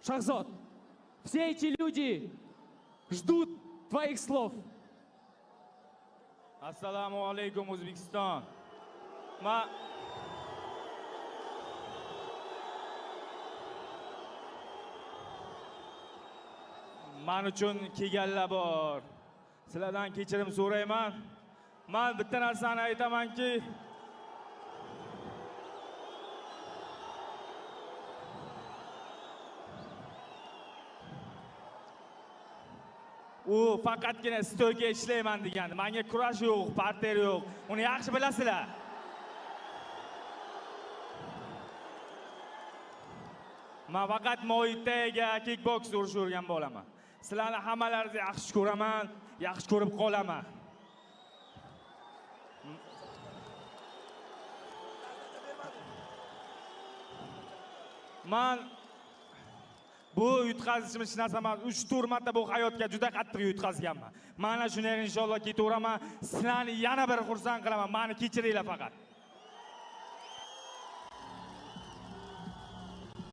Шахзод, все эти люди ждут твоих слов. Assalomu alaykum O'zbekiston. Men uchun kelganlar bor. Sizlardan kechirim so'rayman. Men bitta narsani aytamanki, u faqatgina stoyga ishlayman degandi. Menga kurash yo'q, parter yo'q. Uni yaxshi bilasizlar. Men faqat Muaytayga kickboks urish o'rgan bo'laman. Sizlarni hammalaringizni yaxshi ko'raman, yaxshi ko'rib qolaman. Men bu yutqazishim hech narsa emas. 3-4 marta bu hayotga juda qattiq yutqazganman. Mana shunday inshaalloh ketaveraman. Sizlarni yana bir xursand qilaman. Meni kechiringlar faqat.